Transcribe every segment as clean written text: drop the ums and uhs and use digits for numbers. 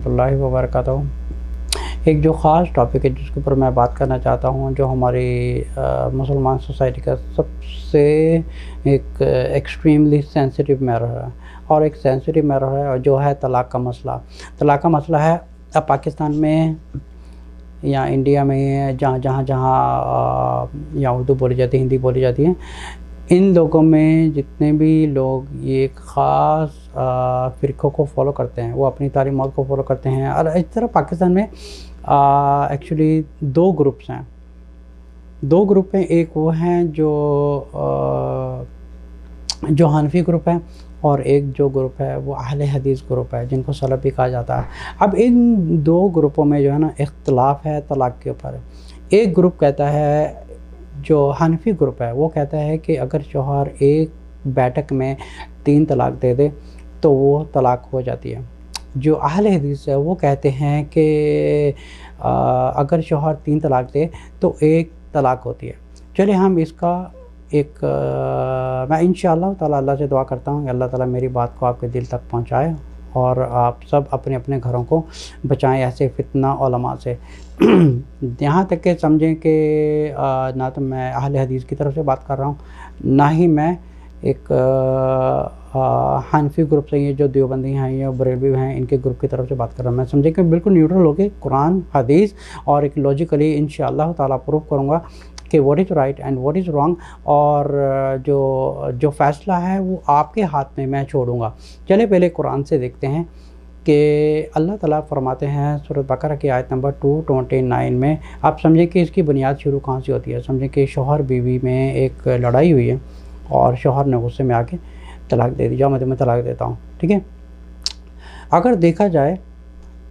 रहमतुल्लाहि व बरकातहू। एक जो ख़ास टॉपिक है जिसके ऊपर मैं बात करना चाहता हूँ, जो हमारी मुसलमान सोसाइटी का सबसे एक एक्सट्रीमली सेंसिटिव मैटर है, और एक सेंसिटिव मैटर है जो है तलाक़ का मसला। तलाक़ का मसला है अब पाकिस्तान में या इंडिया में, जहाँ या उर्दू बोली जाती है, हिंदी बोली जाती है, इन लोगों में जितने भी लोग ये ख़ास फ़िरक़ों को फॉलो करते हैं, वो अपनी तालीमात को फॉलो करते हैं। और इस तरह पाकिस्तान में एक्चुअली दो ग्रुप्स हैं। दो ग्रुप हैं, एक वो हैं जो हनफी ग्रुप है, और एक जो ग्रुप है वो अहले हदीस ग्रुप है, जिनको सलफ़ी कहा जाता है। अब इन दो ग्रुपों में जो है ना इख्तिलाफ़ है तलाक़ के ऊपर। एक ग्रुप कहता है, जो हनफी ग्रुप है, वो कहता है कि अगर शौहर एक बैठक में 3 तलाक़ दे दे तो वो तलाक़ हो जाती है। जो अहले हदीस है वो कहते हैं कि अगर शौहर 3 तलाक़ दे तो 1 तलाक़ होती है। चलिए हम इसका एक मैं इंशाअल्लाह ताला अल्लाह से दुआ करता हूँ कि अल्लाह ताला मेरी बात को आपके दिल तक पहुँचाए और आप सब अपने अपने घरों को बचाएं ऐसे फितना उलमा से। यहाँ तक के समझें कि ना तो मैं अहले हदीस की तरफ से बात कर रहा हूँ, ना ही मैं एक हनफी ग्रुप से, ये जो देवबंदी हैं या बरेलवी हैं, इनके ग्रुप की तरफ से बात कर रहा हूँ। मैं समझे कि बिल्कुल न्यूट्रल होकर कुरान हदीस और एक लॉजिकली इंशाअल्लाह ताला प्रूव करूँगा कि what is right and what is wrong, और जो फ़ैसला है वो आपके हाथ में मैं छोड़ूँगा। चलिए पहले कुरान से देखते हैं कि अल्लाह ताला फरमाते हैं सूरह बकरा की आयत नंबर 229 में। आप समझें कि इसकी बुनियाद शुरू कहाँ से होती है। समझें कि शौहर बीवी में एक लड़ाई हुई है और शौहर ने गुस्से में आके तलाक़ दे दी, जाओ मैं तुम्हें तलाक़ देता हूँ, ठीक है। अगर देखा जाए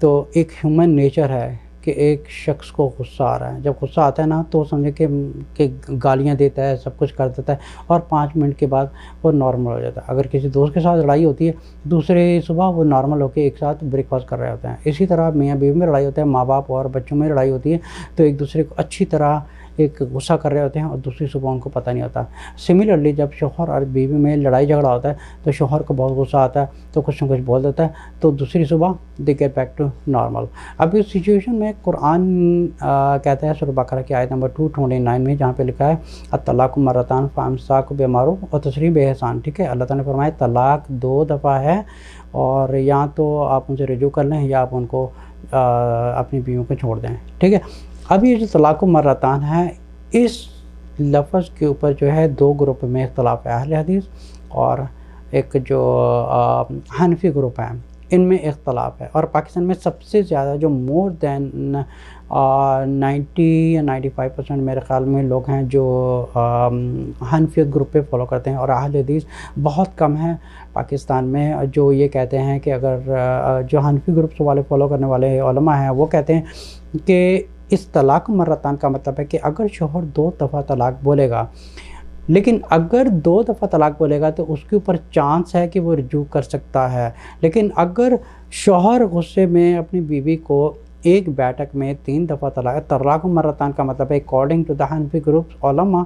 तो एक ह्यूमन नेचर है कि एक शख्स को गुस्सा आ रहा है, जब गुस्सा आता है ना तो समझे कि गालियाँ देता है, सब कुछ कर देता है, और 5 मिनट के बाद वो नॉर्मल हो जाता है। अगर किसी दोस्त के साथ लड़ाई होती है, दूसरे सुबह वो नॉर्मल होकर एक साथ ब्रेकफास्ट कर रहे होते हैं। इसी तरह मियाँ बीवी में लड़ाई होता है, माँ बाप और बच्चों में लड़ाई होती है, तो एक दूसरे को अच्छी तरह एक गुस्सा कर रहे होते हैं और दूसरी सुबह उनको पता नहीं होता। सिमिलरली जब शौहर और बीवी में लड़ाई झगड़ा होता है तो शौहर को बहुत गुस्सा आता है, तो कुछ न कुछ बोल देता है, तो दूसरी सुबह they get back to normal. अब इस सिचुएशन में कुरान कहता है सूरह बकरा की आयत नंबर 229 में, जहाँ पे लिखा है अत-तलाक़ु मर्रतान फ़इम्साकुम बिमारूफ़ व तसरीहुम बिइहसान, ठीक है। अल्लाह ताला ने फरमाया तलाक़ 2 दफ़ा है, और या तो आप उनसे रुजू कर लें या आप उनको अपनी बीवियों को छोड़ दें, ठीक है। अब ये जो तलाक़ु मर्रतान है, इस लफ्ज़ के ऊपर जो है 2 ग्रुप में इख्तिलाफ़ है, अहले हदीस और एक जो हनफी ग्रुप है, इनमें इख्तिलाफ़ है। और पाकिस्तान में सबसे ज़्यादा जो मोर दैन 90 या 95% मेरे ख़्याल में लोग हैं जो हनफियत ग्रुप पे फॉलो करते हैं, और अहले हदीस बहुत कम है पाकिस्तान में जो ये कहते हैं कि अगर जो हनफी ग्रुप वाले फॉलो करने वाले उलमा हैं वो कहते हैं कि इस तलाक़ मर्रतान का मतलब है कि अगर शौहर 2 दफ़ा तलाक़ बोलेगा, लेकिन अगर 2 दफ़ा तलाक़ बोलेगा तो उसके ऊपर चांस है कि वो रुजू कर सकता है। लेकिन अगर शौहर गुस्से में अपनी बीवी को एक बैठक में 3 दफ़ा तलाक़ मर्रतान का मतलब है according to the Hanafi group उलमा,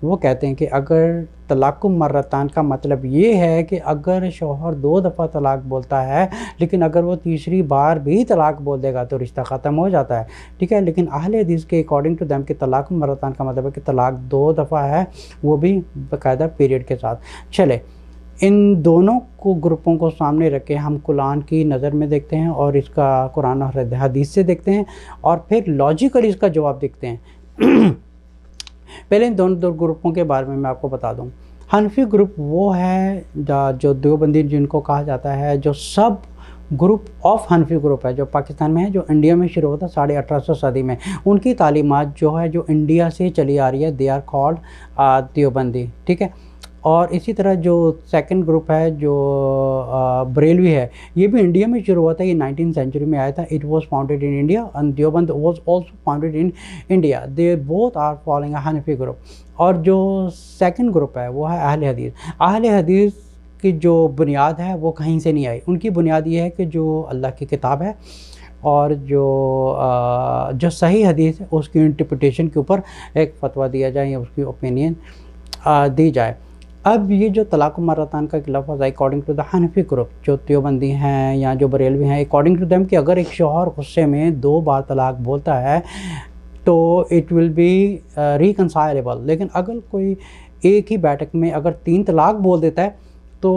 वो कहते हैं कि अगर तलाक़ मर्रतान का मतलब ये है कि अगर शौहर 2 दफ़ा तलाक़ बोलता है, लेकिन अगर वो तीसरी बार भी तलाक़ बोल देगा तो रिश्ता ख़त्म हो जाता है, ठीक है। लेकिन अहले हदीस के अकॉर्डिंग टू देम कि तलाक़ मर्रतान का मतलब है कि तलाक़ 2 दफ़ा है, वो भी बाकायदा पीरियड के साथ। चले इन दोनों को ग्रुपों को सामने रख के हम कुरान की नज़र में देखते हैं और इसका कुरान और हदीस से देखते हैं, और फिर लॉजिकली इसका जवाब देखते हैं। पहले इन दोनों ग्रुपों के बारे में मैं आपको बता दूं। हनफी ग्रुप वो है जो देवबंदी जिनको कहा जाता है, जो सब ग्रुप ऑफ हनफी ग्रुप है जो पाकिस्तान में है, जो इंडिया में शुरू होता 1850 सदी में। उनकी तालीमात जो है जो इंडिया से चली आ रही है, दे आर कॉल्ड देवबंदी, ठीक है। और इसी तरह जो सेकंड ग्रुप है जो बरेलवी है, ये भी इंडिया में शुरू हुआ था, ये 19th सेंचुरी में आया था। It was founded in India and Deoband was also founded in India. They both are following a Hanafi group. और जो सेकंड ग्रुप है वो है अहले हदीस। अहले हदीस की जो बुनियाद है वो कहीं से नहीं आई। उनकी बुनियाद ये है कि जो अल्लाह की किताब है और जो सही हदीस है उसकी इंटरप्रिटेशन के ऊपर एक फतवा दिया जाए या उसकी ओपिनियन दी जाए। अब ये जो तलाक़ मर्रतान का एक लफ्ज़ है, according to the Hanafi group, जो देवबंदी हैं या जो बरेलवी हैं, अकॉर्डिंग टू देम कि अगर एक शौहर गुस्से में 2 बार तलाक बोलता है तो इट विल बी रिकनसाइलेबल। लेकिन अगर कोई एक ही बैठक में अगर 3 तलाक बोल देता है तो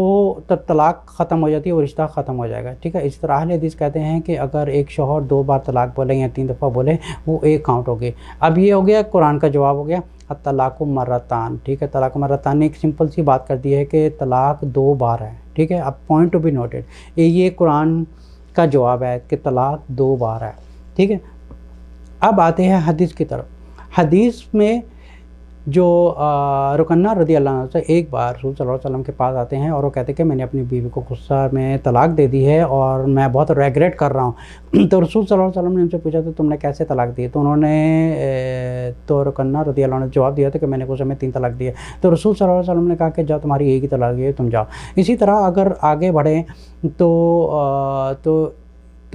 तब तलाक ख़त्म हो जाती है, वो रिश्ता ख़त्म हो जाएगा, ठीक है। इस तरह अहले हदीस कहते हैं कि अगर एक शौहर 2 बार तलाक बोले या 3 दफ़ा बोले, वो एक काउंट होगी। अब ये हो गया कुरान का जवाब हो गया तलाक़ु मर्रतान, ठीक है। तलाक़ मर्रतान ने एक सिंपल सी बात कर दी है कि तलाक 2 बार है, ठीक है। अब पॉइंट टू बी नोटेड, ये कुरान का जवाब है कि तलाक 2 बार है, ठीक है। अब आते हैं हदीस की तरफ। हदीस में जो रुकन्ना रज़ी अल्लाह अन्हा से एक बार रसूल सल्लल्लाहु अलैहि वसल्लम के पास आते हैं और वो कहते हैं कि मैंने अपनी बीवी को गुस्सा में तलाक दे दी है और मैं बहुत रेग्रेट कर रहा हूँ। तो रसूल सल्लल्लाहु अलैहि वसल्लम ने उनसे पूछा तो तुमने कैसे तलाक दी? तो उन्होंने तो रुकन्ना रज़ी अल्लाह अन्हा ने जवाब दिया था कि मैंने गुस्से में 3 तलाक दिए। तो रसूल सल्लल्लाहु अलैहि वसल्लम ने कहा कि जाओ, तुम्हारी एक ही तलाक है, तुम जाओ। इसी तरह अगर आगे बढ़ें तो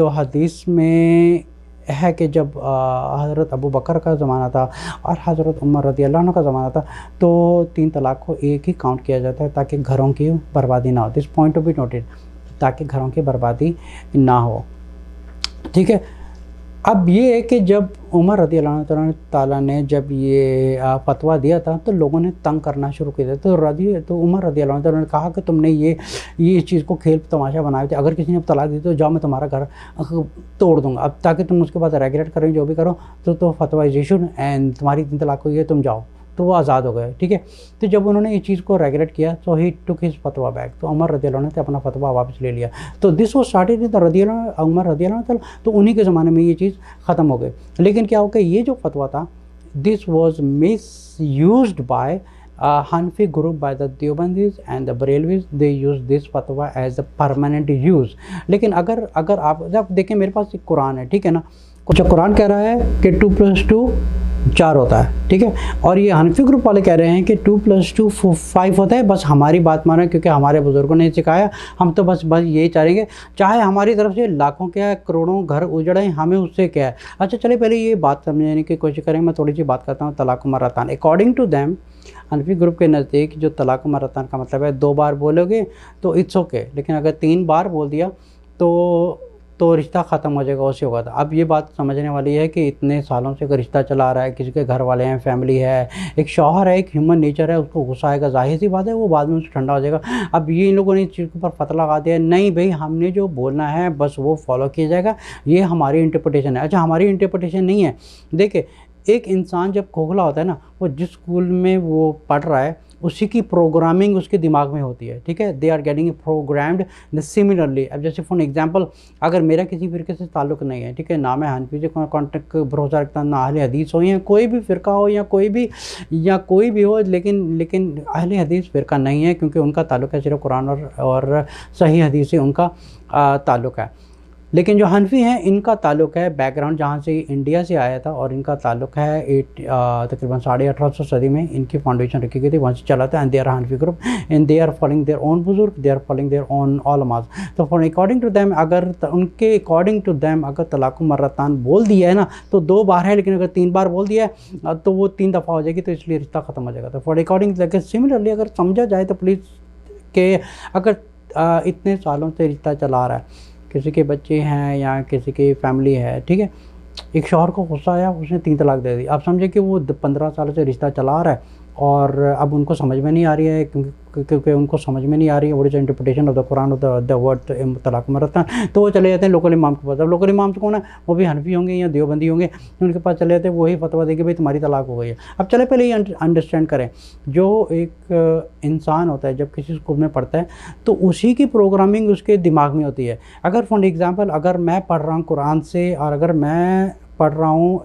हदीस में है कि जब हज़रत अबू बकर का ज़माना था और हज़रत उमर रज़ी अल्लाह अन्हु का ज़माना था तो 3 तलाक को एक ही काउंट किया जाता है ताकि घरों की बर्बादी ना हो। This point to be noted, ताकि घरों की बर्बादी ना हो, ठीक है। अब ये है कि जब उमर रज़ी अल्लाह ताला ने जब ये फतवा दिया था तो लोगों ने तंग करना शुरू किया था। तो उमर रज़ी अल्लाह ताला ने कहा कि तुमने ये इस चीज़ को खेल तमाशा बनाए थे, अगर किसी ने अब तलाक दी तो जाओ मैं तुम्हारा घर तोड़ दूँगा, अब ताकि तुम उसके बाद रेगुलेट करो जो भी करो तो फतवा इज़ इशूड एंड तुम्हारी 3 तलाक हुई है, तुम जाओ। तो वो आज़ाद हो गए, ठीक है। तो जब उन्होंने इस चीज़ को रेगुलेट किया तो ही टुक हिज फतवा बैक, तो उमर रज़ी अल्लाह ने अपना फतवा वापस ले लिया। तो this was started with Umar रज़ी अल्लाह, तो उन्हीं के ज़माने में ये चीज़ ख़त्म हो गई। लेकिन क्या हो गया, ये जो फतवा था this was misused by Hanafi group by the Deobandis and the Barelvis, they use this फतवा एज अ परमानेंट यूज़। लेकिन अगर आप जब देखें, मेरे पास एक कुरान है, ठीक है ना, कुछ कुरान कह रहा है कि 2 + 2 4 होता है, ठीक है। और ये हनफी ग्रुप वाले कह रहे हैं कि 2 + 2 5 होता है। बस हमारी बात मानो क्योंकि हमारे बुज़ुर्गों ने सिखाया, हम तो बस यही चाहेंगे, चाहे हमारी तरफ से लाखों क्या करोड़ों घर उजड़े, हमें उससे क्या है। अच्छा चलिए पहले ये बात समझने की कोशिश करें। मैं थोड़ी सी बात करता हूँ तलाक़ मर्रतान। According to them, Hanafi group के नज़दीक जो तलाक़ मर्रतान का मतलब है 2 बार बोलोगे तो इट्स ओके, लेकिन अगर 3 बार बोल दिया तो रिश्ता ख़त्म हो जाएगा, उससे होगा। अब ये बात समझने वाली है कि इतने सालों से अगर रिश्ता चला रहा है, किसी के घर वाले हैं, फैमिली है, एक शौहर है, एक ह्यूमन नेचर है, उसको गुस्सा आएगा, ज़ाहिर सी बात है वो बाद में उससे ठंडा हो जाएगा। अब ये इन लोगों ने इस चीज़ के ऊपर पता लगा दिया, नहीं भाई हमने जो बोलना है बस वो फॉलो किया जाएगा, ये हमारी इंटरप्रिटेशन है। अच्छा हमारी इंटरप्रिटेशन नहीं है। देखिए एक इंसान जब खोखला होता है ना, वो जिस स्कूल में वो पढ़ रहा है उसी की प्रोग्रामिंग उसके दिमाग में होती है, ठीक है। They are getting programmed similarly. अब जैसे फॉर एग्जांपल, अगर मेरा किसी फ़िरके से ताल्लुक़ नहीं है, ठीक है, ना मैं हनफी से कॉन्टेक्ट भरोसा रखता, ना अहले हदीस हो या कोई भी फ़िरका हो या कोई भी हो, लेकिन अहले हदीस फ़िरका नहीं है, क्योंकि उनका ताल्लुक़ है सिर्फ कुरान और सही हदीस से उनका ताल्लुक़ है। लेकिन जो हनफी हैं इनका ताल्लुक़ है बैकग्राउंड जहाँ से इंडिया से आया था, और इनका ताल्लुक़ है तकरीबन 1850 सदी में इनकी फाउंडेशन रखी गई थी, वहाँ से चला था। And they are Hanafi group and they are following their own बुजुर्ग, they are following their own उलमाज़। तो फॉर अकॉर्डिंग टू दैम, उनके अकॉर्डिंग टू दैम अगर तलाक़ मर्रतान बोल दिया है ना तो 2 बार है, लेकिन अगर 3 बार बोल दिया है तो वो 3 दफ़ा हो जाएगी, तो इसलिए रिश्ता ख़त्म हो जाएगा। तो फॉर अकॉर्डिंग सिमिलरली अगर समझा जाए तो प्लीज़ के अगर इतने सालों से रिश्ता चला रहा है, किसी के बच्चे हैं या किसी की फैमिली है, ठीक है, एक शौहर को गुस्सा आया, उसने 3 तलाक दे दी। आप समझे कि वो 15 साल से रिश्ता चला रहा है और अब उनको समझ में नहीं आ रही है, क्योंकि उनको समझ में नहीं आ रही है what is the interpretation of the Quran of the word तलाक़ मर्रतान। तो वो चले जाते हैं लोकल इमाम के पास। अब लोकल इमाम तो कौन है, वो भी हनफी होंगे या देवबंदी होंगे, उनके पास चले जाते हैं, वही फतवा देंगे भाई तुम्हारी तलाक हो गई है। अब चले पहले ये अंडरस्टैंड करें, जो एक इंसान होता है जब किसी स्कूल में पढ़ता है तो उसी की प्रोग्रामिंग उसके दिमाग में होती है। अगर फॉर एग्ज़ाम्पल अगर मैं पढ़ रहा हूँ कुरान से और अगर मैं पढ़ रहा हूँ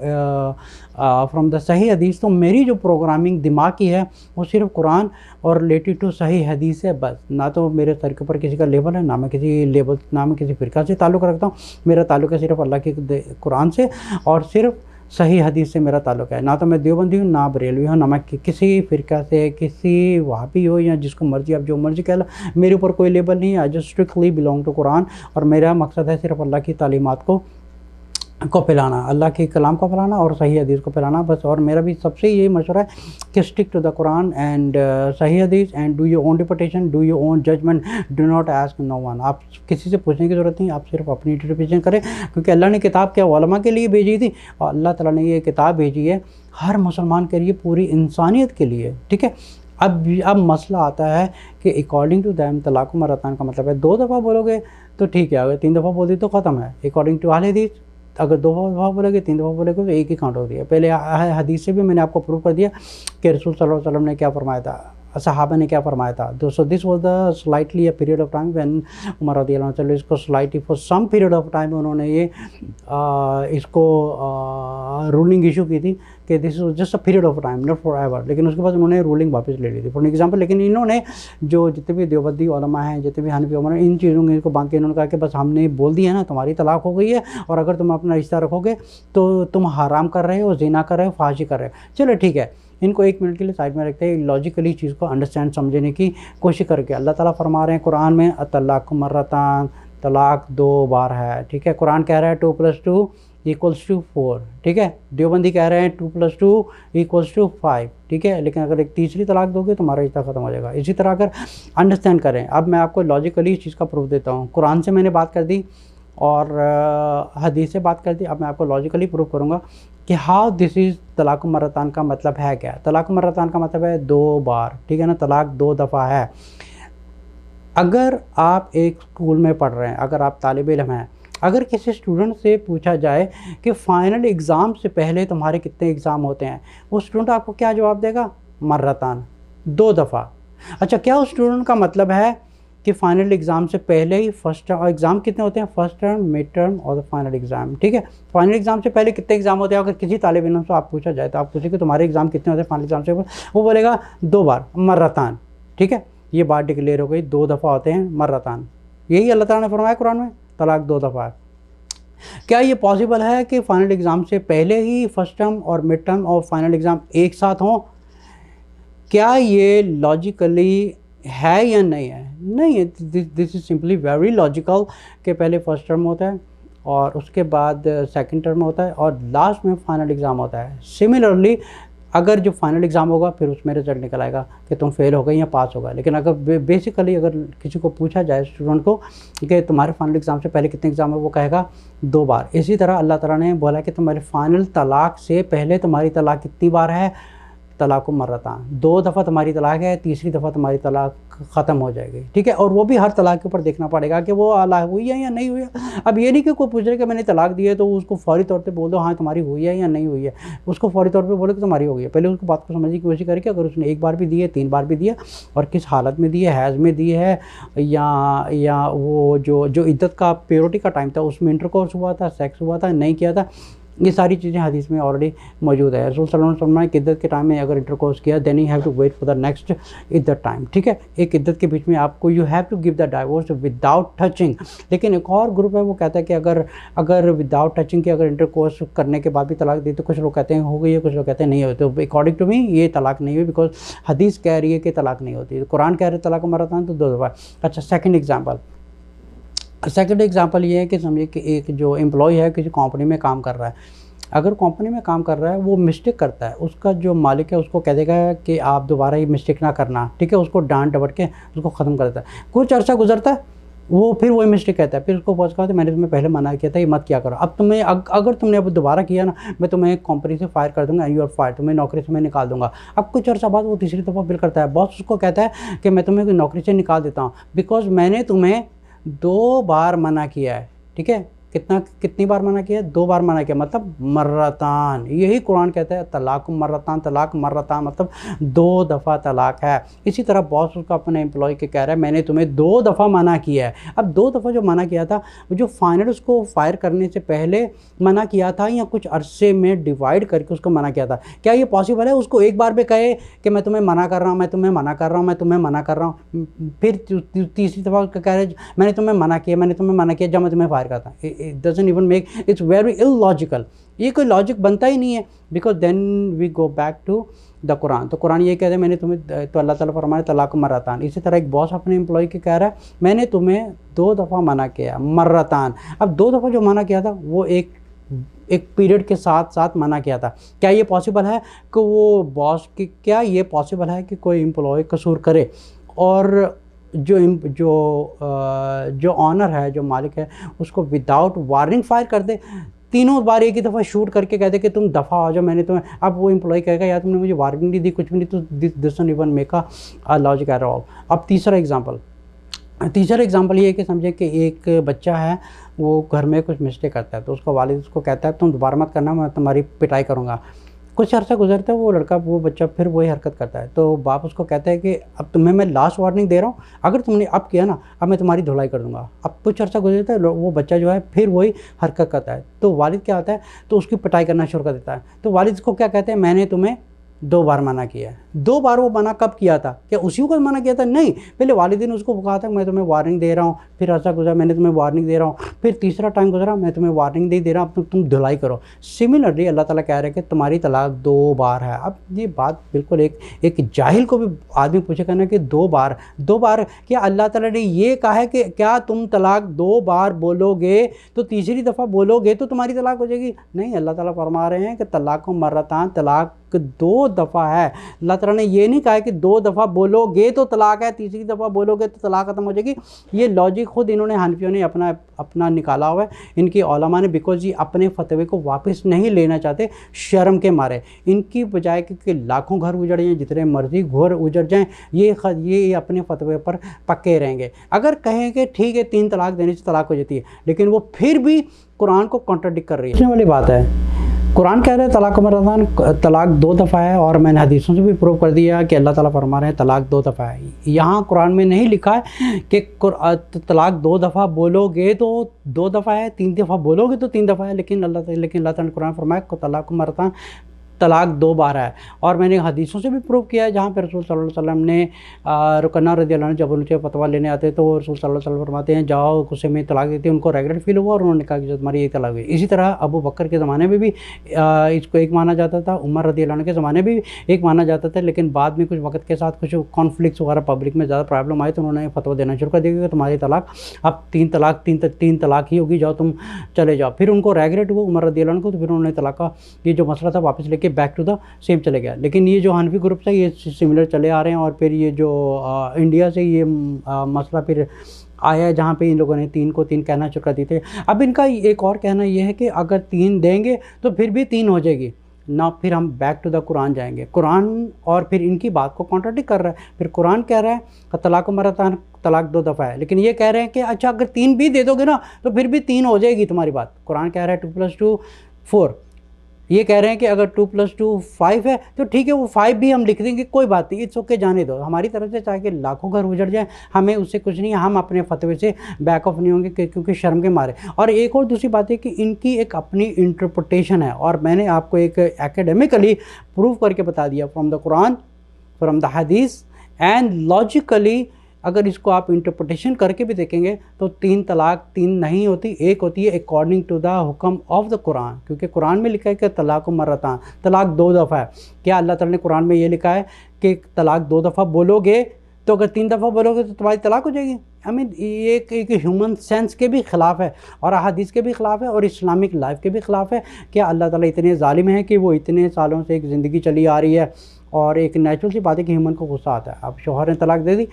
फ्रॉम द सही हदीस, तो मेरी जो प्रोग्रामिंग दिमाग की है वो सिर्फ कुरान और रिलेटेड टू सही हदीस है बस। ना तो मेरे सर के ऊपर किसी का लेबल है, ना मैं किसी फ़िरका से ताल्लुक़ रखता हूँ। मेरा ताल्लुक़ है सिर्फ अल्लाह के कुरान से और सिर्फ सही हदीस से मेरा ताल्लुक़ है। ना तो मैं देवबंदी हूँ, ना बरेलवी हूँ, ना मैं किसी फ़िरका से, किसी वहाबी हो या जिसको मर्ज़ी आप जो मर्ज़ी कह लो, मेरे ऊपर कोई लेबल नहीं है। I just strictly belong to Quran और मेरा मकसद है सिर्फ अल्लाह की तालीमात को को पिलाना, अल्लाह के कलाम को पिलाना और सही हदीस को पिलाना बस। और मेरा भी सबसे यही मशवरा है कि stick to the Quran and सही हदीस and do your own interpretation, do your own judgement, do not ask no one. आप किसी से पूछने की ज़रूरत नहीं, आप सिर्फ अपनी इंटरप्रिटेशन करें, क्योंकि अल्लाह ने किताब क्या उलमा के लिए भेजी थी, और अल्लाह ताला ने ये किताब भेजी है हर मुसलमान के लिए, पूरी इंसानियत के लिए। ठीक है, अब मसला आता है कि अकॉर्डिंग टू दैम तलाक़ मरतान का मतलब है 2 दफ़ा बोलोगे तो ठीक है, अगर 3 दफ़ा बोल दी तो ख़त्म है। अकॉर्डिंग टू अहले हदीस अगर 2 दफ़ा बोलोगे 3 दफ़ा बोलोगे तो एक ही काउंट हो रही है। पहले हदीस से भी मैंने आपको प्रूव कर दिया कि रसूल सल्लल्लाहु अलैहि वसल्लम ने क्या फरमाया था, सहाबा ने क्या फरमाया था। So this was the slightly a period of time when Umar रज़ियल्लाहु अन्हु इसको slightly for some period of time उन्होंने ये इसको रूलिंग इशू की थी कि this is just a period of time not for ever, लेकिन उसके बाद उन्होंने रूलिंग वापस ले ली थी फॉर एग्जाम्पल। लेकिन इन्होंने जो जितने भी देवबंदी उलमा हैं, जितने भी हनफी उलमा हैं, इन चीज़ों को बांध के इन्होंने कहा कि बस हमने बोल दिया ना तुम्हारी तलाक हो गई है, और अगर तुम अपना रिश्ता रखोगे तो तुम हराम कर रहे हो, ज़िना कर रहे हो, फाशी कर रहे हो। चलो ठीक है, इनको 1 मिनट के लिए साइड में रखते हैं, लॉजिकली चीज़ को अंडरस्टैंड समझने की कोशिश करके। अल्लाह ताला फरमा रहे हैं कुरान में तलाक मर्रतान, तलाक 2 बार है। ठीक है, कुरान कह रहा है 2 + 2 = 4। ठीक है, देवबंदी कह रहे हैं 2 + 2 = 5। ठीक है, लेकिन अगर एक तीसरी तलाक दोगे तो तुम्हारा रिश्ता ख़त्म हो जाएगा। इसी तरह अगर अंडरस्टैंड करें, अब मैं आपको लॉजिकली इस चीज़ का प्रूफ देता हूँ। कुरान से मैंने बात कर दी और हदीस से बात कर दी, अब मैं आपको लॉजिकली प्रूफ करूँगा कि हाउ दिस इज़ तलाक मर्रतान का मतलब है क्या। तलाक मर्रतान का मतलब है 2 बार। ठीक है ना, तलाक 2 दफ़ा है। अगर आप एक स्कूल में पढ़ रहे हैं, अगर आप तालिब इल्म हैं, अगर किसी स्टूडेंट से पूछा जाए कि फ़ाइनल एग्ज़ाम से पहले तुम्हारे कितने एग्ज़ाम होते हैं, वो स्टूडेंट आपको क्या जवाब देगा? मर्रतान, 2 दफ़ा। अच्छा, क्या उस स्टूडेंट का मतलब है कि फ़ाइनल एग्ज़ाम से पहले ही फर्स्ट टर्म, एग्ज़ाम कितने होते हैं? फर्स्ट टर्म, मिड टर्म और फाइनल एग्ज़ाम। ठीक है, फाइनल एग्ज़ाम से पहले कितने एग्ज़ाम होते हैं? अगर किसी तालिब इल्म से आप पूछा जाए तो आप पूछे कि तुम्हारे एग्ज़ाम कितने होते हैं फाइनल एग्ज़ाम से, वो बोलेगा 2 बार, मर्रतान। ठीक है, ये बात डिक्लेयर हो गई, 2 दफ़ा होते हैं मर्रतान। यही अल्लाह ताला ने फरमाया कुरान में, तलाक 2 दफ़ा है। क्या ये पॉसिबल है कि फ़ाइनल एग्ज़ाम से पहले ही फर्स्ट टर्म और मिड टर्म और फाइनल एग्ज़ाम एक साथ हों? क्या ये लॉजिकली है या नहीं है? नहीं है। This is simply very logical कि पहले फर्स्ट टर्म होता है और उसके बाद सेकंड टर्म होता है और लास्ट में फाइनल एग्ज़ाम होता है। सिमिलरली अगर जो फाइनल एग्ज़ाम होगा फिर उसमें रिजल्ट निकल आएगा कि तुम फेल हो गए या पास हो गए। लेकिन अगर बेसिकली अगर किसी को पूछा जाए स्टूडेंट को कि तुम्हारे फाइनल एग्ज़ाम से पहले कितने एग्ज़ाम है, वो कहेगा 2 बार। इसी तरह अल्लाह ताला ने बोला कि तुम्हारे फाइनल तलाक से पहले तुम्हारी तलाक कितनी बार है? तलाक मर्रतान, 2 दफ़ा तुम्हारी तलाक है, तीसरी दफ़ा तुम्हारी तलाक ख़त्म हो जाएगी। ठीक है, और वो भी हर तलाक के ऊपर देखना पड़ेगा कि वो तलाक हुई है या नहीं हुई है। अब ये नहीं कि कोई पूछ रहे कि मैंने तलाक दी है तो उसको फौरी तौर पे बोल दो हाँ तुम्हारी हुई है या नहीं हुई है, उसको फौरी तौर पे बोलो कि तुम्हारी हो गई है। पहले उसको बात को समझने की कोशिश करें कि अगर उसने 1 बार भी दी है, 3 बार भी दिया, और किस हालत में दी है, हैज़ में दी है या वो जो इद्दत का प्योरिटी का टाइम था उसमें इंटरकोर्स हुआ था, सेक्स हुआ था, नहीं किया था, ये सारी चीज़ें हदीस में ऑलरेडी मौजूद है। रसूल सल्लल्लाहु अलैहि वसल्लम ने इद्दत के टाइम में अगर इंटरकोर्स किया then you have to wait for the next इद्दत टाइम। ठीक है, एक इद्दत के बीच में आपको you have to give the divorce without touching. लेकिन एक और ग्रुप है वो कहता है कि अगर विदाउट टचिंग के अगर इंटरकोर्स करने के बाद भी तलाक दी तो कुछ लोग कहते हैं हो गई है, कुछ लोग कहते हैं नहीं होती। तो अकॉर्डिंग टू मी ये तलाक नहीं हुई, बिकॉज हदीस कह रही है कि तलाक नहीं होती, कुरान कह रहे तलाक मर्रतान तो 2 दफ़ा। अच्छा, सेकंड एग्जांपल ये है कि समझिए कि एक जो एम्प्लॉय है किसी कंपनी में काम कर रहा है, अगर कंपनी में काम कर रहा है वो मिस्टेक करता है, उसका जो मालिक है उसको कह देगा कि आप दोबारा ये मिस्टेक ना करना। ठीक है, उसको डांट डपट के उसको ख़त्म कर देता है। कुछ अर्सा गुजरता है वो फिर वही मिस्टेक कहता है, फिर उसको पहुँच कहा मैंने तुम्हें पहले मना किया था ये मत किया करो, अब तुम्हें अगर तुमने अब दोबारा किया ना मैं तुम्हें कंपनी से फायर कर दूंगा, यू आर फायर, तुम्हें नौकरी से मैं निकाल दूंगा। अब कुछ अर्सा बाद वो तीसरी दफ़ा फिर करता है, बॉस उसको कहता है कि मैं तुम्हें नौकरी से निकाल देता हूँ बिकॉज मैंने तुम्हें 2 बार मना किया है। ठीक है, कितनी बार मना किया? 2 बार मना किया, मतलब मर्रतान। यही कुरान कहता है तलाक मर्रतान मतलब 2 दफ़ा तलाक है। इसी तरह बॉस उसका अपने एम्प्लॉय के कह रहा है मैंने तुम्हें 2 दफ़ा मना किया है। अब 2 दफ़ा जो मना किया था जो फाइनल उसको फायर करने से पहले मना किया था या कुछ अरसे में डिवाइड करके उसको मना किया था, क्या ये पॉसिबल है उसको एक बार भी कहे कि मैं तुम्हें मना कर रहा हूँ, मैं तुम्हें मना कर रहा हूँ, मैं तुम्हें मना कर रहा हूँ, फिर तीसरी दफ़ा कह रहे मैंने तुम्हें मना किया जब मैं तुम्हें फायर करता? It doesn't even make, it's very illogical। ये कोई लॉजिक बनता ही नहीं है, because then we go back to the Quran. तो कुरान ये कहते हैं मैंने तुम्हें, तो अल्लाह ताला फरमाया तलाक मर्रतान। इसी तरह एक बॉस अपने एम्प्लॉय के कह रहा है मैंने तुम्हें 2 दफ़ा मना किया, मर्रतान। अब 2 दफ़ा जो मना किया था वो एक एक पीरियड के साथ साथ मना किया था। क्या ये पॉसिबल है कि वो बॉस की, क्या ये पॉसिबल है कि कोई एम्प्लॉय कसूर करे और जो ऑनर है, जो मालिक है, उसको विदाउट वार्निंग फायर कर दे, तीनों बार एक ही दफ़ा शूट करके कहते कि तुम दफ़ा हो जाओ, मैंने तुम्हें, अब वो एम्प्लॉय कहेगा यार तुमने मुझे वार्निंग नहीं दी, कुछ भी नहीं, तो this doesn't even make a logic at all. अब तीसरा एग्जांपल ये है कि समझे कि एक बच्चा है, वो घर में कुछ मिस्टेक करता है, तो उसका वालिद उसको कहता है तुम दोबारा मत करना, मैं तुम्हारी पिटाई करूँगा। कुछ अर्सा गुजरता है, वो बच्चा फिर वही हरकत करता है, तो बाप उसको कहता है कि अब तुम्हें मैं लास्ट वार्निंग दे रहा हूँ, अगर तुमने अब किया ना, अब मैं तुम्हारी धुलाई कर दूंगा। अब कुछ अर्सा गुजरता है, वो बच्चा जो है फिर वही हरकत करता है, तो वालिद क्या होता है, तो उसकी पिटाई करना शुरू कर देता है। तो वालिद को क्या कहते हैं, मैंने तुम्हें 2 बार मना किया है। 2 बार वो मना कब किया था, क्या उसी को मना किया था? नहीं, पहले वालिदैन ने उसको कहा था मैं तुम्हें वार्निंग दे रहा हूँ, फिर ऐसा गुजरा मैंने तुम्हें वार्निंग दे रहा हूँ, फिर तीसरा टाइम गुजरा मैं तुम्हें वार्निंग नहीं दे रहा, अब तुम धुलाई करो। सिमिलरली अल्लाह ताला कह रहे हैं कि तुम्हारी तलाक 2 बार है। अब ये बात बिल्कुल एक जाहिल को भी आदमी पूछेगा ना कि 2 बार क्या अल्लाह ताला ने ये कहा है कि क्या तुम तलाक 2 बार बोलोगे तो तीसरी दफ़ा बोलोगे तो तुम्हारी तलाक हो जाएगी? नहीं, अल्लाह ताला फरमा रहे हैं कि तलाक मर्रतान, तलाक 2 दफ़ा है। अल्लाह ताला ने ये नहीं कहा है कि 2 दफ़ा बोलोगे तो तलाक है, तीसरी दफ़ा बोलोगे तो तलाक ख़त्म हो जाएगी। ये लॉजिक खुद इन्होंने हनफियों ने अपना निकाला हुआ है, इनकी उलमा ने, बिकॉज ये अपने फतवे को वापस नहीं लेना चाहते शर्म के मारे। इनकी बजाय कि लाखों घर उजड़ जाएँ, जितने मर्जी घर उजड़ जाएँ, ये अपने फतवे पर पक्के रहेंगे। अगर कहें कि ठीक है 3 तलाक देने से तलाक हो जाती है, लेकिन वो फिर भी कुरान को कॉन्ट्राडिक्ट कर रही है। वाली बात है, कुरान कह रहे हैं तलाक मर्रतान, तलाक 2 दफ़ा है, और मैंने हदीसों से भी प्रूव कर दिया कि अल्लाह ताला फरमा रहे हैं तलाक 2 दफ़ा है। यहाँ कुरान में नहीं लिखा है कि तलाक 2 दफ़ा बोलोगे तो 2 दफ़ा है, 3 दफ़ा बोलोगे तो 3 दफ़ा है, लेकिन अल्लाह ताला ने कुरान फरमाया तलाक मर्रतान, तलाक 2 बार है। और मैंने हदीसों से भी प्रूव किया है, जहाँ पर रसूल सल्लल्लाहु अलैहि वसल्लम ने रुकना रज़ियल्लाहु अन्हु जब उनसे फतवा लेने आते तो रसूल सल्लल्लाहु अलैहि वसल्लम फरमाते हैं जाओ गुस्से में तलाक देते हैं। उनको रेगुलर फील हुआ और उन्होंने कहा कि जो तुम्हारी एक तलाक हुई। इसी तरह अबू बकर के ज़माने में भी इसको एक माना जाता था, उमर रज़ियल्लाहु अन्हु के ज़माने में भी एक माना जाता था, लेकिन बाद में कुछ वक्त के साथ कुछ कॉन्फ्लिक्ट्स वगैरह पब्लिक में ज़्यादा प्रॉब्लम आई तो उन्होंने फतवा देना शुरू कर दिया कि तुम्हारी तलाक अब 3 तलाक ही होगी, जाओ तुम चले जाओ। फिर उनको रेगुलेट हुआ उमर रज़ियल्लाहु अन्हु को, तो फिर उन्होंने तलाक का ये जो मसला था वापस लेके बैक टू द सेम चले गया। लेकिन ये जो हनफी ग्रुप है ये सिमिलर चले आ रहे हैं, और फिर ये जो इंडिया से ये मसला फिर आया है, जहाँ पे इन लोगों ने 3 को 3 कहना शुरू कर दिए थे। अब इनका एक और कहना ये है कि अगर 3 देंगे तो फिर भी 3 हो जाएगी ना, फिर हम बैक टू द कुरान जाएंगे। कुरान और फिर इनकी बात को कॉन्ट्राडिक्ट कर रहा है। फिर कुरान कह रहा है तलाक मर्रतान, तलाक 2 दफ़ा है, लेकिन ये कह रहे हैं कि अच्छा अगर 3 भी दे दोगे ना तो फिर भी 3 हो जाएगी तुम्हारी बात। कुरान कह रहा है 2 + 2 4, ये कह रहे हैं कि अगर 2 + 2 5 है तो ठीक है, वो 5 भी हम लिख देंगे, कोई बात नहीं, इट्स ओके, जाने दो। हमारी तरफ से चाहे कि लाखों घर उजड़ जाए, हमें उससे कुछ नहीं है, हम अपने फतवे से बैक ऑफ नहीं होंगे क्योंकि शर्म के मारे। और एक और दूसरी बात है कि इनकी एक अपनी इंटरप्रिटेशन है, और मैंने आपको एक एकेडमिकली प्रूव करके बता दिया from the Quran, from the हदीस एंड लॉजिकली। अगर इसको आप इंटरप्रिटेशन करके भी देखेंगे तो 3 तलाक 3 नहीं होती, एक होती है अकॉर्डिंग टू द हुक्म ऑफ द कुरान, क्योंकि कुरान में लिखा है कि तलाक मर्रतान, तलाक 2 दफ़ा है। क्या अल्लाह ताला ने कुरान में ये लिखा है कि तलाक 2 दफ़ा बोलोगे तो अगर 3 दफ़ा बोलोगे तो तुम्हारी तलाक हो जाएगी? आई मीन ये एक ह्यूमन सेंस के भी ख़िलाफ़ है, और अहादीस के भी ख़िलाफ़ है, और इस्लामिक लाइफ के भी ख़िलाफ़ है। क्या अल्लाह ताला इतने ज़ालिम हैं कि वो इतने सालों से एक ज़िंदगी चली आ रही है, और एक नेचुरल सी बात है कि ह्यूमन को गुस्सा आता है। अब शौहर ने तलाक दे दी,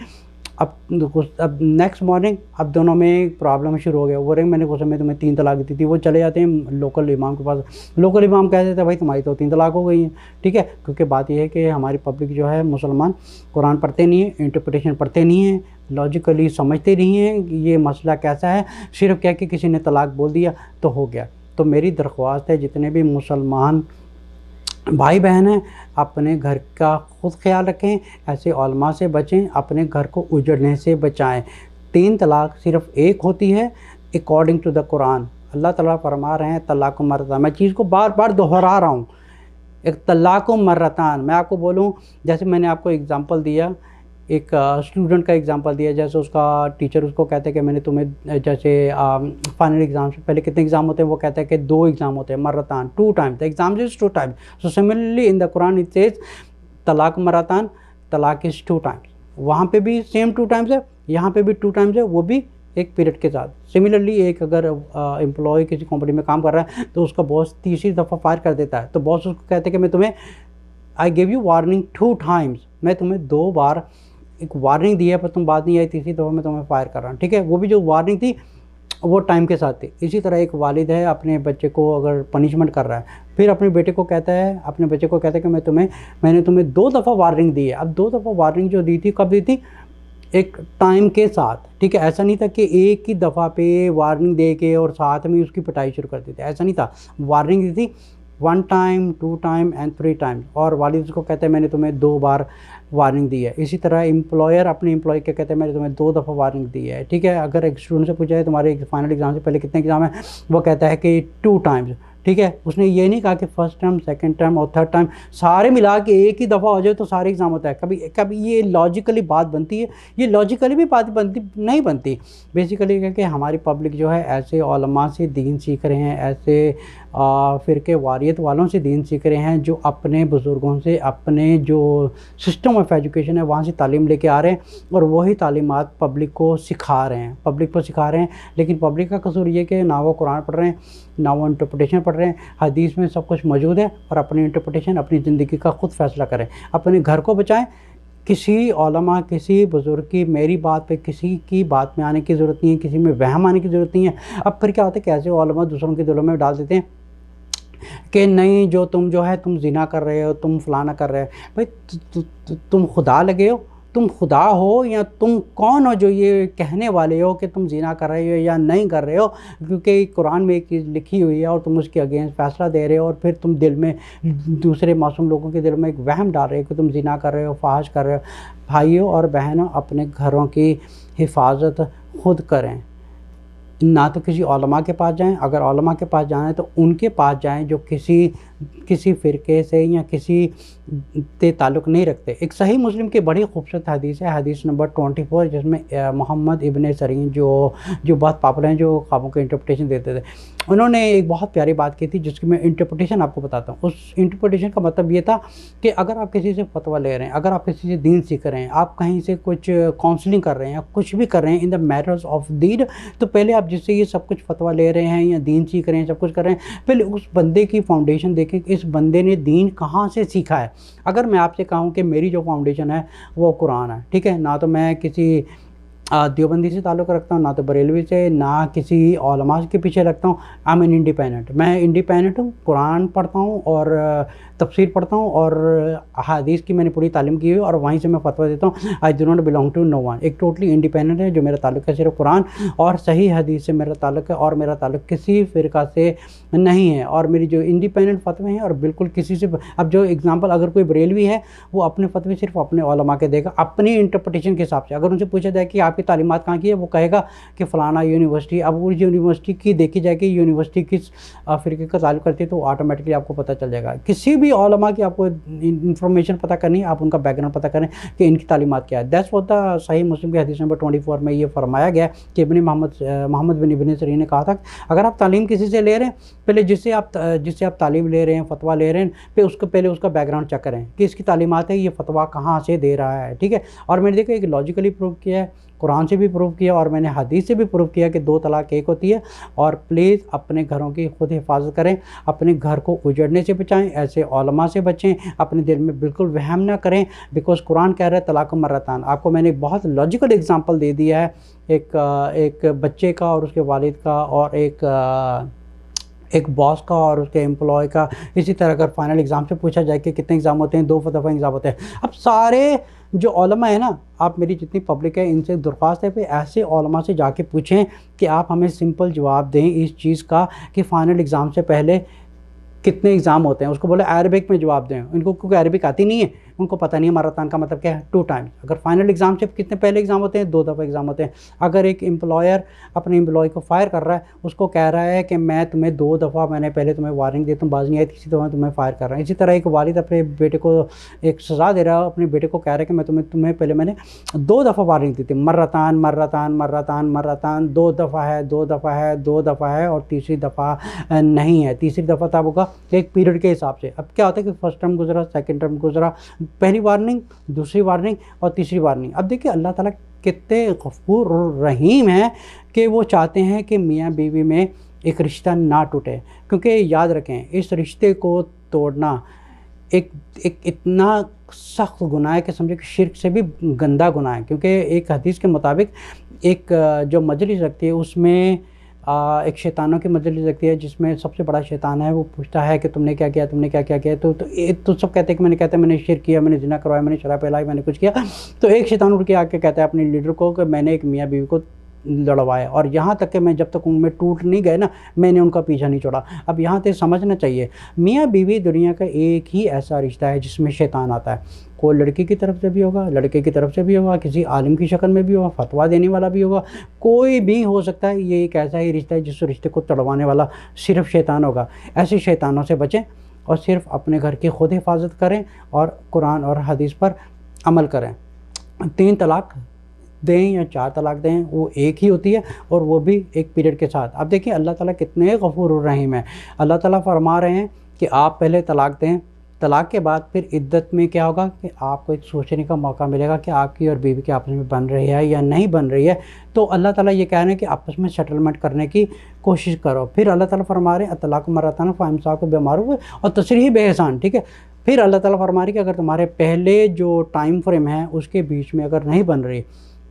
अब नेक्स्ट मॉर्निंग अब दोनों में प्रॉब्लम शुरू हो गया। वो रहे मैंने गुस्से में तुम्हें 3 तलाक दी थी, वो चले जाते हैं लोकल इमाम के पास, लोकल इमाम कह देते हैं भाई तुम्हारी तो 3 तलाक हो गई है, ठीक है। क्योंकि बात यह है कि हमारी पब्लिक जो है मुसलमान कुरान पढ़ते नहीं है, इंटरप्रिटेशन पढ़ते नहीं है, लॉजिकली समझते नहीं हैं ये मसला कैसा है, सिर्फ क्या कि किसी ने तलाक बोल दिया तो हो गया। तो मेरी दरख्वास्त है जितने भी मुसलमान भाई बहन हैं अपने घर का ख़ुद ख्याल रखें, ऐसे उलमा से बचें, अपने घर को उजड़ने से बचाएं। 3 तलाक सिर्फ एक होती है अकॉर्डिंग टू द कुरान। अल्लाह ताला फरमा रहे हैं तलाक मर्रतान, मैं चीज़ को बार बार दोहरा रहा हूँ, एक तलाक मर्रतान। मैं आपको बोलूँ, जैसे मैंने आपको एग्ज़ाम्पल दिया, एक स्टूडेंट का एग्जांपल दिया, जैसे उसका टीचर उसको कहता है कि मैंने तुम्हें जैसे फाइनल एग्ज़ाम से पहले कितने एग्ज़ाम होते हैं, वो कहता है कि 2 एग्ज़ाम होते हैं, मर्रतान 2 times, the exam is 2 times. So similarly in the Quran it says तलाक मर्रतान, तलाक इज़ 2 टाइम्स। वहाँ पे भी सेम 2 टाइम्स है, यहाँ पे भी 2 टाइम्स है, वो भी एक पीरियड के साथ। सिमिलरली एक अगर एम्प्लॉय किसी कंपनी में काम कर रहा है तो उसका बॉस तीसरी दफ़ा फायर कर देता है, तो बॉस उसको कहते हैं कि मैं तुम्हें I give you warning 2 times, मैं तुम्हें 2 बार एक वार्निंग दी है पर तुम बात नहीं आई, तीसरी दफ़ा मैं तुम्हें फायर कर रहा हूँ। ठीक है, वो भी जो वार्निंग थी वो टाइम के साथ थी। इसी तरह एक वालिद है अपने बच्चे को अगर पनिशमेंट कर रहा है, फिर अपने बेटे को कहता है, अपने बच्चे को कहता है कि मैंने तुम्हें 2 दफ़ा वार्निंग दी है। अब 2 दफ़ा वार्निंग जो दी थी, कब दी थी? एक टाइम के साथ। ठीक है, ऐसा नहीं था कि एक ही दफ़ा पे वार्निंग दे के और साथ में उसकी पिटाई शुरू कर दी थी, ऐसा नहीं था। वार्निंग दी थी 1 टाइम, 2 टाइम एंड 3 टाइम, और वालिद उसको कहते हैं मैंने तुम्हें 2 बार वार्निंग दी है। इसी तरह एम्प्लॉयर अपने एम्प्लॉय के कहते हैं मैंने तुम्हें 2 दफ़ा वार्निंग दी है। ठीक है, अगर एक स्टूडेंट से पूछा है तुम्हारे फाइनल एग्जाम से पहले कितने एग्ज़ाम है, वो कहता है कि 2 टाइम्स। ठीक है, उसने ये नहीं कहा कि फर्स्ट टाइम, सेकंड टाइम और थर्ड टाइम सारे मिला के एक ही दफ़ा हो जाए तो सारे एग्ज़ाम होता है। कभी कभी ये लॉजिकली बात बनती है, ये लॉजिकली भी बात बनती नहीं बनती। बेसिकली क्या कि हमारी पब्लिक जो है ऐसे उलमा से दीन सीख रहे हैं, ऐसे फ़िरके वारियत वालों से दीन सीख रहे हैं जो अपने बुज़ुर्गों से, अपने जो सिस्टम ऑफ एजुकेशन है वहाँ से तालीम लेके आ रहे हैं और वही तालीमात पब्लिक को सिखा रहे हैं, पब्लिक को सिखा रहे हैं। लेकिन पब्लिक का कसूर ये कि ना वो कुरान पढ़ रहे हैं, ना वो इंटरप्रिटेशन पढ़ रहे हैं। हदीस में सब कुछ मौजूद है और अपनी इंटरप्रिटेशन, अपनी ज़िंदगी का ख़ुद फ़ैसला करें, अपने घर को बचाएं। किसी उलमा, किसी बुज़ुर्ग की मेरी बात पे किसी की बात में आने की ज़रूरत नहीं है, किसी में वहम आने की ज़रूरत नहीं है। अब फिर क्या होता है, कैसे उलमा दूसरों के दिलों में डाल देते हैं कि नहीं जो तुम जो है तुम ज़िना कर रहे हो, तुम फलाना कर रहे हो। भाई तुम खुदा लगे हो, तुम खुदा हो या तुम कौन हो जो ये कहने वाले हो कि तुम ज़िना कर रहे हो या नहीं कर रहे हो? क्योंकि कुरान में एक चीज़ लिखी हुई है और तुम उसके अगेंस्ट फ़ैसला दे रहे हो और फिर तुम दिल में, दूसरे मासूम लोगों के दिल में एक वहम डाल रहे हो कि तुम ज़िना कर रहे हो, फाहिश कर रहे हो। भाइयों और बहनों, अपने घरों की हिफाजत खुद करें, ना तो किसी उलमा के पास जाएं। अगर उलमा के पास जाना है तो उनके पास जाएं जो किसी फ़िरके से या किसी से ताल्लुक़ नहीं रखते। एक सही मुस्लिम की बड़ी खूबसूरत हदीस है, हदीस नंबर 24, जिसमें मोहम्मद इब्न सरीन जो बहुत पॉपुलर हैं, जो ख्वाबों के इंटरप्रिटेशन देते थे, उन्होंने एक बहुत प्यारी बात की थी जिसकी मैं इंटरप्रिटेशन आपको बताता हूँ। उस इंटरप्रिटेशन का मतलब ये था कि अगर आप किसी से फतवा ले रहे हैं, अगर आप किसी से दीन सीख रहे हैं, आप कहीं से कुछ काउंसलिंग कर रहे हैं, कुछ भी कर रहे हैं इन द मैटर्स ऑफ दीन, तो पहले आप जिससे ये सब कुछ फतवा ले रहे हैं या दीन सीख रहे हैं, सब कुछ कर रहे हैं, पहले उस बंदे की फाउंडेशन देखें कि इस बंदे ने दीन कहाँ से सीखा है। अगर मैं आपसे कहूँ कि मेरी जो फाउंडेशन है वो कुरान है, ठीक है, ना तो मैं किसी देवबंदी से ताल्लुक़ रखता हूँ, ना तो बरेलवी से, ना किसी उलमा के पीछे रखता हूँ। आई एम एन इंडिपेंडेंट, मैं इंडिपेंडेंट हूँ। कुरान पढ़ता हूँ और तफसीर पढ़ता हूँ और हदीस की मैंने पूरी तालीम की हुई है और वहीं से मैं फतवा देता हूँ। I do not belong to no one. एक टोटली इंडिपेंडेंट है जो मेरा ताल्लुक़ है सिर्फ कुरान और सही हदीस से मेरा ताल्लुक़ है और मेरा ताल्लुक़ किसी फ़िरका से नहीं है। और मेरी जो इंडिपेंडेंट फतवे हैं और बिल्कुल किसी से, अब जो एग्ज़ाम्पल, अगर कोई बरेलवी है वो अपने फतवे सिर्फ अपने उलमा के देगा, अपनी इंटरप्रिटेशन के हिसाब से। अगर उनसे पूछा जाए कि आपकी तालीमात कहाँ की है, वो कहेगा कि फ़लाना यूनिवर्सिटी। अब उस यूनिवर्सिटी की देखी जाए कि यूनिवर्सिटी किस फ़िरके का ताल्लुक़ करती है तो ऑटोमेटिकली आपको पता चल जाएगा। किसी भी उलमा की आपको इंफॉर्मेशन पता करनी है, आप उनका बैकग्राउंड पता करें कि इनकी तालीमात क्या है। दैट्स व्हाट द सही मुस्लिम की हदीस नंबर 24 में ये फरमाया गया कि मोहम्मद बिन इब्न सरीन ने कहा था, अगर आप तालीम किसी से ले रहे हैं, पहले जिससे आप तालीम ले रहे हैं, फतवा ले रहे हैं, फिर उसको पहले उसका बैकग्राउंड चेक करें कि इसकी तालीमात है, ये फतवा कहाँ से दे रहा है। ठीक है, और मैंने देखा एक लॉजिकली प्रूव किया है, कुरान से भी प्रूव किया और मैंने हदीस से भी प्रूव किया कि 2 तलाक एक होती है। और प्लीज़ अपने घरों की खुद हिफाजत करें, अपने घर को उजड़ने से बचाएं, ऐसे उलमा से बचें, अपने दिल में बिल्कुल वहम ना करें, बिकॉज़ कुरान कह रहा है तलाक़ मर्रतान। आपको मैंने बहुत लॉजिकल एग्जांपल दे दिया है, एक बच्चे का और उसके वालिद का और एक बॉस का और उसके एम्प्लॉय का। इसी तरह अगर फाइनल एग्ज़ाम से पूछा जाए कि कितने एग्ज़ाम होते हैं, 2 दफ़ा एग्ज़ाम होते हैं। अब सारे जो उलमा है ना, आप मेरी जितनी पब्लिक है इनसे दरख्वास्त है कि ऐसे उलमा से जाके पूछें कि आप हमें सिंपल जवाब दें इस चीज़ का कि फ़ाइनल एग्ज़ाम से पहले कितने एग्ज़ाम होते हैं। उसको बोले अरबिक में जवाब दें, इनको क्योंकि अरबिक आती नहीं है, उनको पता नहीं है मर्रतान का मतलब क्या है, 2 टाइम्स। अगर फाइनल एग्ज़ाम से कितने पहले एग्ज़ाम होते हैं, 2 दफ़ा एग्ज़ाम होते हैं। अगर एक एम्प्लॉयर अपने एम्प्लॉय को फायर कर रहा है, उसको कह रहा है कि मैं तुम्हें 2 दफ़ा मैंने पहले तुम्हें वार्निंग दी, तुम बाज नहीं आई, तीसरी दफ़ा तुम्हें फायर कर रहा है। इसी तरह एक वालिद अपने बेटे को एक सज़ा दे रहा है, अपने बेटे को कह रहा है कि मैं तुम्हें पहले मैंने 2 दफ़ा वार्निंग दी थी, मर्रतान मर्रतान मर्रतान मर्रतान, 2 दफ़ा है, 2 दफ़ा है, 2 दफ़ा है और तीसरी दफ़ा नहीं है। तीसरी दफ़ा तब होगा एक पीरियड के हिसाब से। अब क्या होता है कि फर्स्ट टर्म गुजरा, सेकंड टर्म गुजरा, पहली वार्निंग, दूसरी वार्निंग और तीसरी वार्निंग। अब देखिए अल्लाह ताला कितने गफूर और रहीम हैं कि वो चाहते हैं कि मियाँ बीवी में एक रिश्ता ना टूटे। क्योंकि याद रखें, इस रिश्ते को तोड़ना एक एक इतना सख्त गुनाह है कि समझो कि शिर्क से भी गंदा गुनाह है। क्योंकि एक हदीस के मुताबिक एक जो मजलिस लगती है उसमें एक शैतानों की मजलिस लगती है, जिसमें सबसे बड़ा शैतान है, वो पूछता है कि तुमने क्या किया, तुमने क्या क्या किया। तो सब कहते हैं कि मैंने कहते हैं मैंने शिर्क किया, मैंने जिना करवाया, मैंने शराब पिलाई, मैंने कुछ किया। तो एक शैतान उठ के आके कहता है अपने लीडर को कि मैंने एक मियाँ बीवी को लड़वाया, और यहाँ तक कि मैं जब तक उनमें टूट नहीं गए ना, मैंने उनका पीछा नहीं छोड़ा। अब यहाँ तक समझना चाहिए, मियाँ बीवी दुनिया का एक ही ऐसा रिश्ता है जिसमें शैतान आता है। कोई लड़की की तरफ से भी होगा, लड़के की तरफ से भी होगा, किसी आलिम की शक्ल में भी होगा, फतवा देने वाला भी होगा, कोई भी हो सकता है। ये एक ऐसा ही रिश्ता है जिस रिश्ते को तड़वाने वाला सिर्फ शैतान होगा। ऐसे शैतानों से बचें और सिर्फ अपने घर की खुद हिफाजत करें और कुरान और हदीस पर अमल करें। 3 तलाक दें या 4 तलाक दें, वो एक ही होती है, और वो भी एक पीरियड के साथ। अब देखिए अल्लाह ताला कितने गफूर और रहीम है। अल्लाह ताला फरमा रहे हैं कि आप पहले तलाक दें, तलाक के बाद फिर इद्दत में क्या होगा कि आपको एक सोचने का मौका मिलेगा कि आपकी और बीवी के आपस में बन रही है या नहीं बन रही है। तो अल्लाह ताला ये कह रहे हैं कि आपस में सेटलमेंट करने की कोशिश करो। फिर अल्लाह ताला फरमा रहे हैं तलाक मरतान फ़इमसाकुम बिमारूफ़ और तसरीह बेहसान, ठीक है। फिर अल्लाह ताला फरमा रहे हैं कि अगर तुम्हारे पहले जो टाइम फ्रेम है उसके बीच में अगर नहीं बन रही,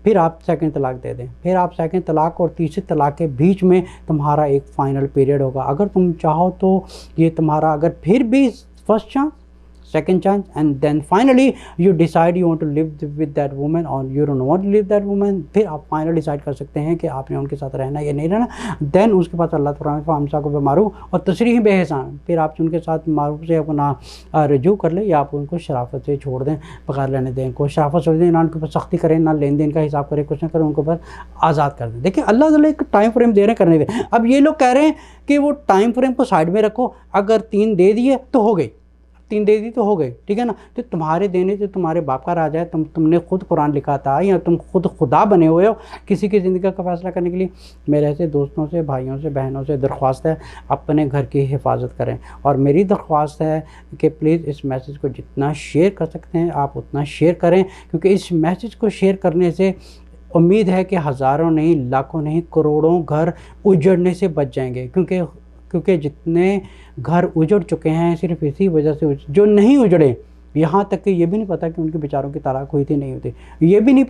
फिर आप सेकंड तलाक दे दें। फिर आप सेकंड तलाक और तीसरी तलाक के बीच में तुम्हारा एक फ़ाइनल पीरियड होगा। अगर तुम चाहो तो ये तुम्हारा, अगर फिर भी first chance, second chance, and then finally you decide you want to live with that woman or you don't want to live that woman, फिर आप फाइनल डिसाइड कर सकते हैं कि आपने उनके साथ रहना या नहीं रहना। देन उसके बाद अल्लाह ताला हमसा को बेमारूफ और तशरीह बेहसान, फिर आप उनके साथ मारूफ से अपना रजू कर ले या आप उनको शराफत से छोड़ दें, बगैर लेने दें को शराफत छोड़ दें, ना उनके ऊपर सख्ती करें, ना लेन देन का हिसाब करें, कुछ ना करें, उनको बस आज़ाद कर दें। देखिए अल्लाह ताला एक टाइम फ्रेम दे रहे हैं, करने दें। अब ये लोग कह रहे हैं कि वो टाइम फ्रेम को साइड में रखो, अगर 3 दे दिए तो हो गई, 3 दे दी तो हो गई, ठीक है ना। तो तुम्हारे देने से तुम्हारे बाप का राज है, तुमने खुद कुरान लिखा था या तुम खुद खुदा बने हुए हो किसी की ज़िंदगी का फैसला करने के लिए। मेरे ऐसे दोस्तों से, भाइयों से, बहनों से दरख्वास्त है अपने घर की हिफाजत करें। और मेरी दरख्वास्त है कि प्लीज़ इस मैसेज को जितना शेयर कर सकते हैं आप उतना शेयर करें, क्योंकि इस मैसेज को शेयर करने से उम्मीद है कि हज़ारों नहीं, लाखों नहीं, करोड़ों घर उजड़ने से बच जाएंगे। क्योंकि जितने घर उजड़ चुके हैं सिर्फ इसी वजह से, जो नहीं उजड़े, यहाँ तक कि ये भी नहीं पता कि उनके बेचारों की तलाक हुई थी नहीं हुई थी, ये भी नहीं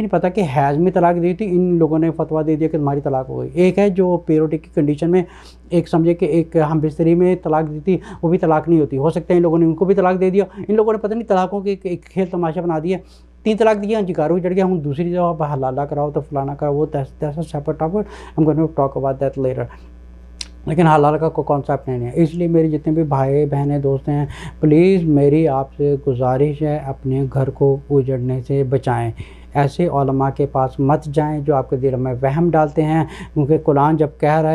पता कि हैज़ में तलाक दी थी, इन लोगों ने फतवा दे दिया कि तुम्हारी तलाक हो गई। एक है जो पीरियोडिक की कंडीशन में, एक समझे कि एक हम बिस्तरी में तलाक दी थी, वो भी तलाक नहीं होती, हो सकता है इन लोगों ने उनको भी तलाक दे दिया। इन लोगों ने पता नहीं तलाकों के एक खेल तमाशा बना दिया। 3 तलाक दिया, जिगारू उजड़ गया, हम दूसरी जगह हलाला कराओ तो फलाना कराओ, वो that's a separate topic, I am going to talk about that later. लेकिन हलाल का कोई कॉन्सेप्ट नहीं है। इसलिए मेरे जितने भी भाई बहनें दोस्त हैं, प्लीज़ मेरी आपसे गुजारिश है अपने घर को उजड़ने से बचाएं। ऐसे उलमा के पास मत जाएं जो आपके दिल में वहम डालते हैं, क्योंकि कुरान जब कह रहा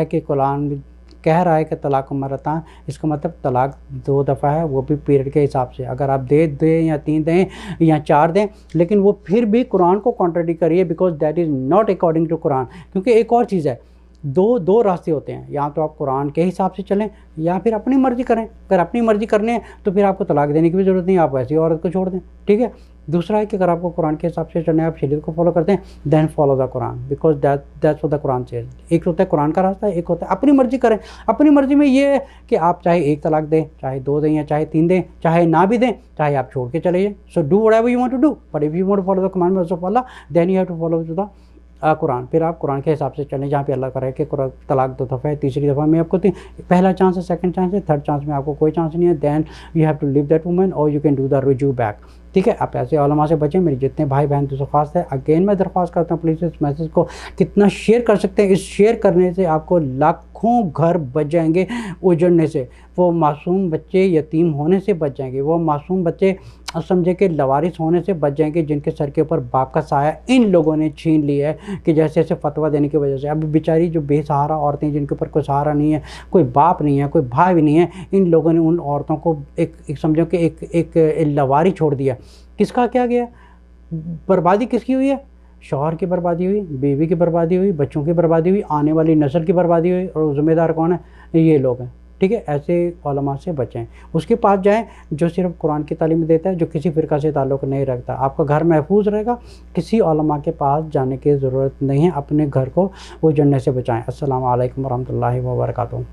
है कि तलाक मरतान, इसका मतलब तलाक 2 दफ़ा है, वो भी पीरियड के हिसाब से। अगर आप दें या 3 दें या 4 दें, लेकिन वो फिर भी कुरान को कॉन्ट्रडिक्ट करिए, because that is not according to Quran. क्योंकि एक और चीज़ है, दो रास्ते होते हैं, या तो आप कुरान के हिसाब से चलें या फिर अपनी मर्ज़ी करें। अगर अपनी मर्ज़ी करनी है तो फिर आपको तलाक देने की भी ज़रूरत नहीं, आप ऐसी औरत को छोड़ दें, ठीक है। दूसरा है कि अगर आपको कुरान के हिसाब से चलना है, आप शरीयत को फॉलो करते हैं, then follow the Quran, because that's what the Quran says. एक होता है कुरान का रास्ता, एक होता है अपनी मर्ज़ी करें। अपनी मर्ज़ी में ये है कि आप चाहे 1 तलाक दें, चाहे 2 दें या चाहे 3 दें, चाहे ना भी दें, चाहे आप छोड़ के चले जाएँ। So do whatever you want to do, but if you want to follow the commandments of Allah, then you have to follow to the Quran. फिर आप कुरान के हिसाब से चलें, जहाँ पे अल्लाह करे कि तलाक 2 दफ़ा है, तीसरी दफ़ा में आपको पहला चांस है, सेकंड चांस है, थर्ड चांस में आपको कोई चांस नहीं है, then you have to leave that woman और यू कैन डू द रुजू बैक, ठीक है। आप ऐसे उलमा से बचें। मेरे जितने भाई बहन तो दरख्वास्त है, अगेन मैं दरख्वास्त करता हूँ, प्लीज़ इस मैसेज को कितना शेयर कर सकते हैं। इस शेयर करने से आपको लाखों घर बच जाएंगे उजड़ने से, वो मासूम बच्चे यतीम होने से बच जाएंगे, वो मासूम बच्चे समझे कि लवारिस होने से बच जाएंगे, जिनके सर के ऊपर बाप का साया इन लोगों ने छीन लिया है कि जैसे ऐसे फतवा देने की वजह से। अब बेचारी जो बेसहारा औरतें, जिनके ऊपर कोई सहारा नहीं है, कोई बाप नहीं है, कोई भाई भी नहीं है, इन लोगों ने उन औरतों को एक समझो कि एक लवारी छोड़ दिया। किसका क्या गया? बर्बादी किसकी हुई है? शौहर की बर्बादी हुई, बीवी की बर्बादी हुई, बच्चों की बर्बादी हुई, आने वाली नस्ल की बर्बादी हुई, और ज़िम्मेदार कौन है? ये लोग हैं, ठीक है। ठीक है, ऐसे उलमा से बचें। उसके पास जाएँ जो सिर्फ़ कुरान की तालीम देता है, जो किसी फ़िरक़ा से ताल्लुक़ नहीं रखता। आपका घर महफूज़ रहेगा, किसी उलमा के पास जाने की ज़रूरत नहीं है। अपने घर को उस जन्नत से बचाएँ। अस्सलामु अलैकुम व रहमतुल्लाहि व बरकातुहू।